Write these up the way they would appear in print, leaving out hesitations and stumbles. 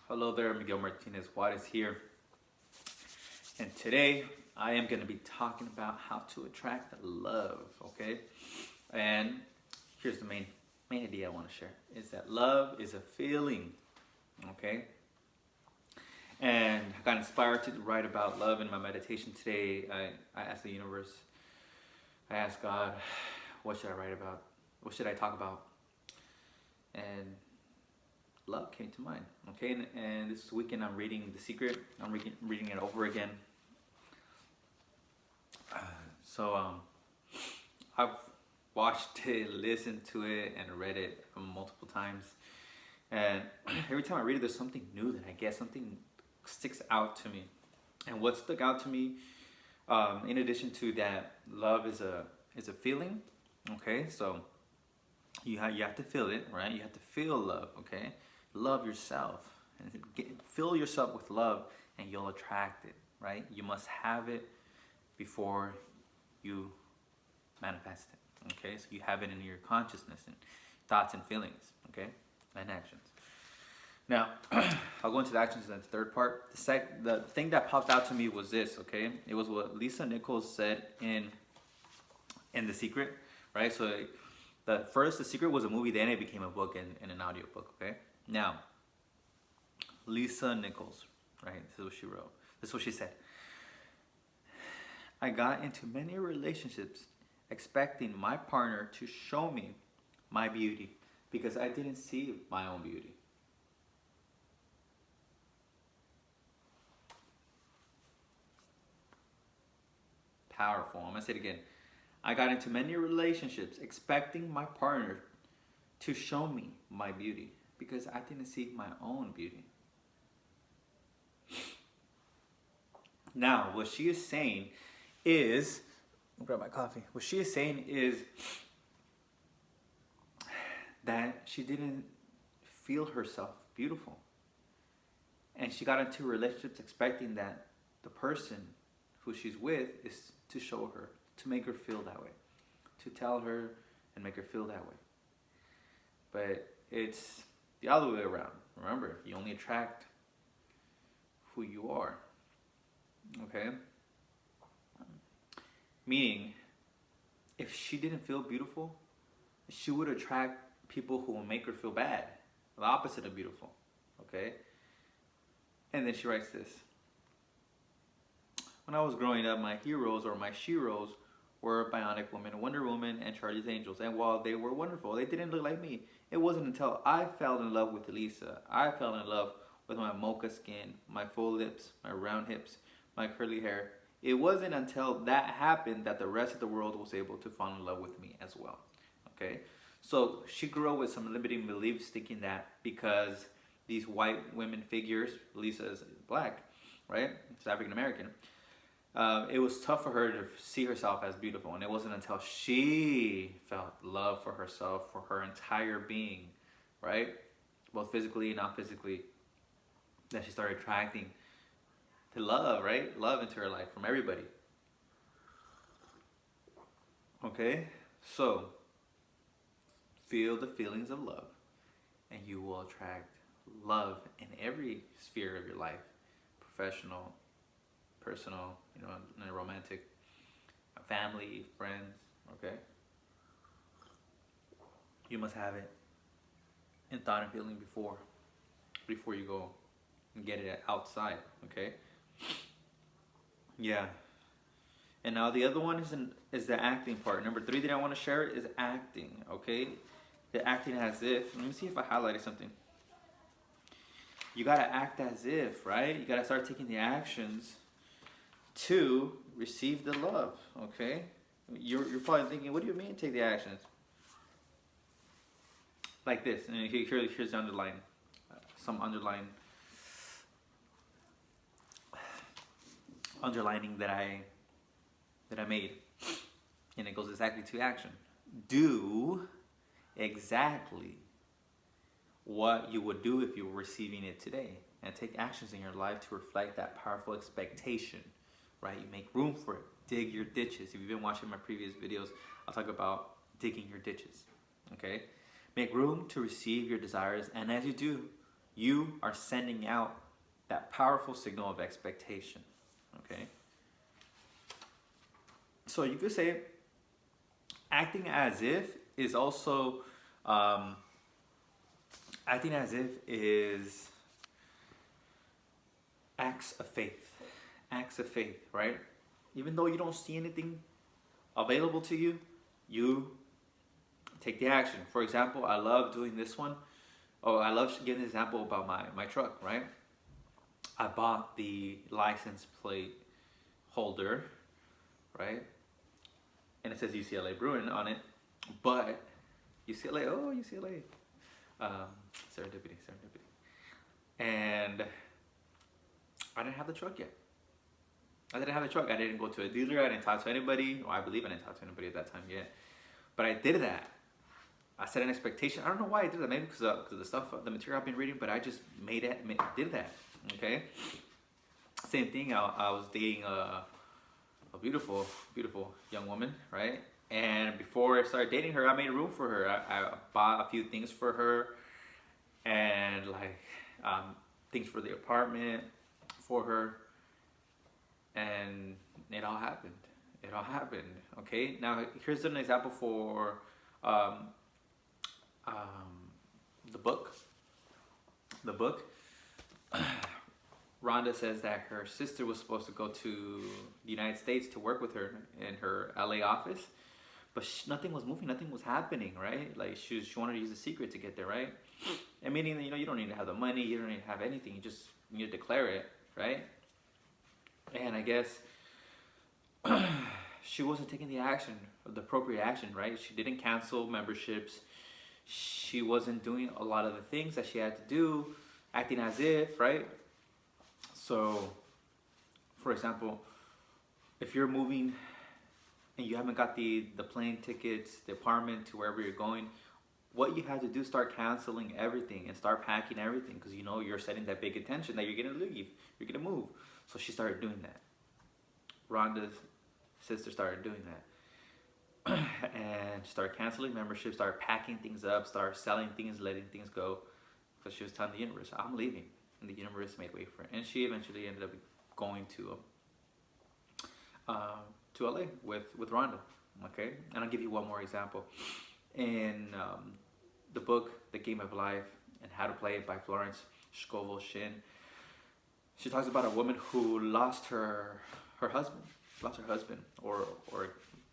Hello there, Miguel Martinez Juarez here. And today I am going to be talking about how to attract love, okay? And here's the main idea I want to share is that love is a feeling, okay? And I got inspired to write about love in my meditation today. I asked the universe, I asked God, what should I write about? What should I talk about? And love came to mind. Okay, and this weekend I'm reading The Secret. I'm reading it over again. So I've watched it, listened to it, and read it multiple times. And every time I read it, there's something new that I get. Something sticks out to me. And what stuck out to me, in addition to that, love is a feeling. Okay, so you have to feel it, right? You have to feel love. Okay, love yourself and fill yourself with love, and you'll attract it. Right? You must have it before you manifest it. Okay, so you have it in your consciousness and thoughts and feelings. Okay, and actions. Now, I'll go into the actions in the third part. The thing that popped out to me was this. Okay, it was what Lisa Nichols said in The Secret. Right. So The Secret was a movie, then it became a book and an audio book. Okay. Now, Lisa Nichols. Right. This is what she wrote. This is what she said. I got into many relationships expecting my partner to show me my beauty because I didn't see my own beauty. Powerful. I'm going to say it again. I got into many relationships expecting my partner to show me my beauty because I didn't see my own beauty. Now, what she is saying is, I'll grab my coffee. What she is saying is that she didn't feel herself beautiful. And she got into relationships expecting that the person who she's with is to show her, to make her feel that way, to tell her and make her feel that way. But it's the other way around. Remember, you only attract who you are. Okay? Meaning, if she didn't feel beautiful, she would attract people who will make her feel bad. The opposite of beautiful. Okay? And then she writes this. When I was growing up, my heroes or my sheroes were Bionic Woman, Wonder Woman, and Charlie's Angels. And while they were wonderful, they didn't look like me. It wasn't until I fell in love with Lisa, I fell in love with my mocha skin, my full lips, my round hips, my curly hair. It wasn't until that happened that the rest of the world was able to fall in love with me as well. Okay? So she grew up with some limiting beliefs, thinking that because these white women figures, Lisa is black, right? She's African American. It was tough for her to see herself as beautiful. And it wasn't until she felt love for herself, for her entire being, right? Both physically and not physically, that she started attracting to love, right? Love into her life from everybody. Okay? So, feel the feelings of love, and you will attract love in every sphere of your life. Professional, personal, in a romantic, family, friends, okay? You must have it in thought and feeling before you go and get it outside, okay? Yeah. And now the other one is the acting part. Number 3 that I want to share is acting, okay? The acting as if. Let me see if I highlighted something. You got to act as if, right? You got to start taking the actions to receive the love, okay? You're probably thinking, what do you mean take the actions? Like this. And here's the underline. Some underlining that I made. And it goes exactly to action. Do exactly what you would do if you were receiving it today. And take actions in your life to reflect that powerful expectation. Right? You make room for it. Dig your ditches. If you've been watching my previous videos, I'll talk about digging your ditches. Okay? Make room to receive your desires. And as you do, You are sending out that powerful signal of expectation. Okay? So you could say acting as if is also acting as if is acts of faith. Acts of faith, right? Even though you don't see anything available to you, you take the action. For example, I love doing this one. Oh, I love giving an example about my truck, right? I bought the license plate holder, right? And it says UCLA Bruin on it, but UCLA, oh, UCLA. Serendipity. And I didn't have the truck yet. I didn't go to a dealer. I didn't talk to anybody. Well, I believe I didn't talk to anybody at that time yet. But I did that. I set an expectation. I don't know why I did that. Maybe because of the stuff, the material I've been reading. But I just did that. Okay. Same thing. I was dating a beautiful young woman, right? And before I started dating her, I made room for her. I bought a few things for her, and things for the apartment for her, and it all happened. Okay. Now here's an example for the book. Rhonda says that her sister was supposed to go to the United States to work with her in her LA office, but nothing was moving, nothing was happening, right? Like she wanted to use a secret to get there, right? And meaning, you don't need to have the money, you don't need to have anything, you just need to declare it, right? And I guess she wasn't taking the appropriate action, right? She didn't cancel memberships. She wasn't doing a lot of the things that she had to do, acting as if, right? So, for example, if you're moving and you haven't got the plane tickets, the apartment to wherever you're going, what you have to do is start canceling everything and start packing everything, because you're setting that big intention that you're going to leave, you're going to move. So she started doing that. Rhonda's sister started doing that. And started canceling memberships, started packing things up, started selling things, letting things go, because she was telling the universe, I'm leaving. And the universe made way for it. And she eventually ended up going to LA with Rhonda. Okay? And I'll give you one more example. In the book, The Game of Life and How to Play It by Florence Scovel Shinn, she talks about a woman who lost her husband. Or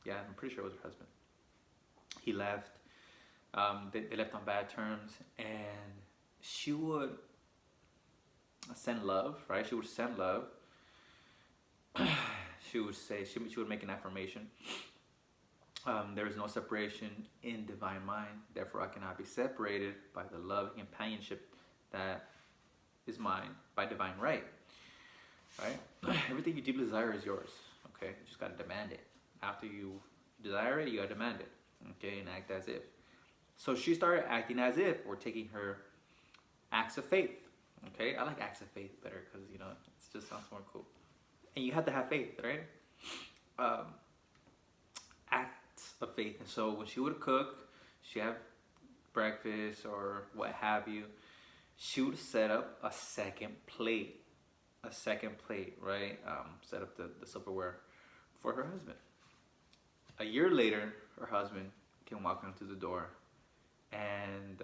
yeah, I'm pretty sure it was her husband. He left. They left on bad terms, and she would send love, right? She would send love. She would say, she would make an affirmation. There is no separation in divine mind, therefore I cannot be separated by the love and companionship that is mine by divine right. Right? Everything you deeply desire is yours. Okay? You just gotta demand it. After you desire it, you gotta demand it. Okay? And act as if. So she started acting as if, or taking her acts of faith. Okay? I like acts of faith better because, it just sounds more cool. And you have to have faith, right? Acts of faith. And so when she would cook, she'd have breakfast or what have you, she would set up a second plate, right? Set up the silverware for her husband. A year later, her husband came walking through the door, and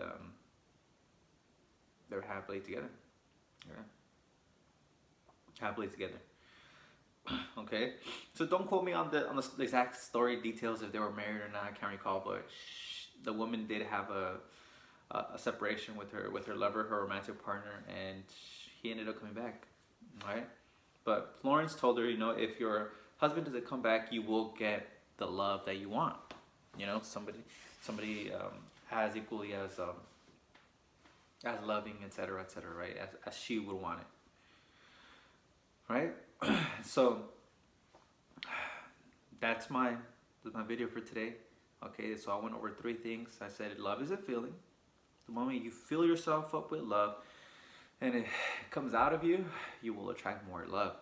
they were happily together. Yeah. Happily together. Okay, so don't quote me on the exact story details if they were married or not. I can't recall, but the woman did have a separation with her lover, her romantic partner, and he ended up coming back, right? But Florence told her, if your husband doesn't come back, you will get the love that you want. Somebody as equally as loving, etc., right? As she would want it, right? So that's my video for today. Okay, so I went over 3 things. I said love is a feeling. The moment you fill yourself up with love and it comes out of you, you will attract more love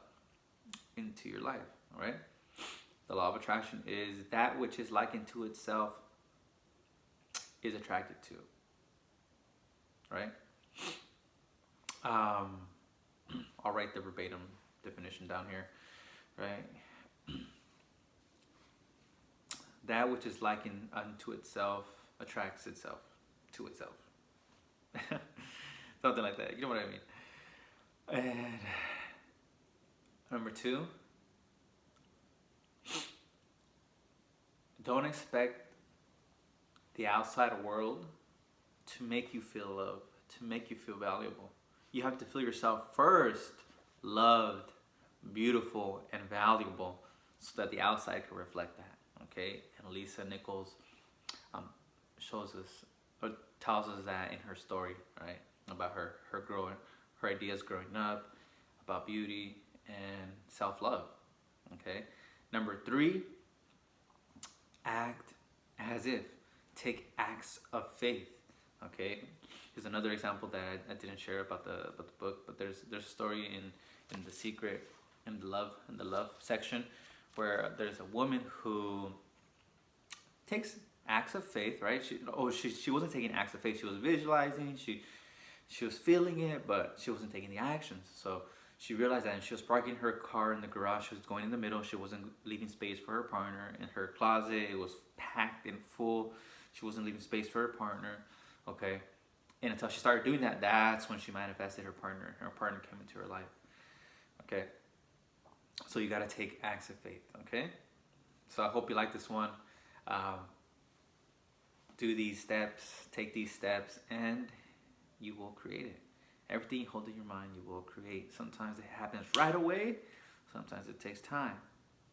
into your life. All right. The law of attraction is that which is likened to itself is attracted to. Right. Um, I'll write the verbatim definition down here, right? That which is likened unto itself attracts itself to itself. Something like that. You know what I mean? And number two, don't expect the outside world to make you feel loved, to make you feel valuable. You have to feel yourself first loved, beautiful, and valuable so that the outside can reflect that. Okay? And Lisa Nichols um, shows us or tells us that in her story, right? About her growing, her ideas growing up, about beauty and self-love. Okay? Number three, act as if. Take acts of faith. Okay? Here's another example that I didn't share about the book, but there's a story in The Secret, in the love section, where there's a woman who takes acts of faith, right? She wasn't taking acts of faith. She was visualizing. She was feeling it, but she wasn't taking the actions. So she realized that, and she was parking her car in the garage. She was going in the middle. She wasn't leaving space for her partner. In her closet, it was packed and full. She wasn't leaving space for her partner. Okay, and until she started doing that, that's when she manifested her partner. Her partner came into her life. Okay, so you gotta take acts of faith. Okay, so I hope you like this one. Do these steps, take these steps, and you will create it. Everything you hold in your mind, you will create. Sometimes it happens right away. Sometimes it takes time,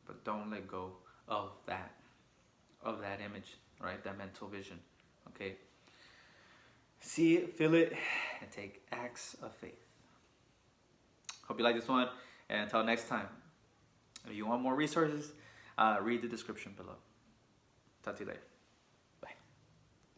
but don't let go of that image, right? That mental vision. Okay. See it, feel it, and take acts of faith. Hope you like this one. And until next time, if you want more resources, read the description below. Talk to you later.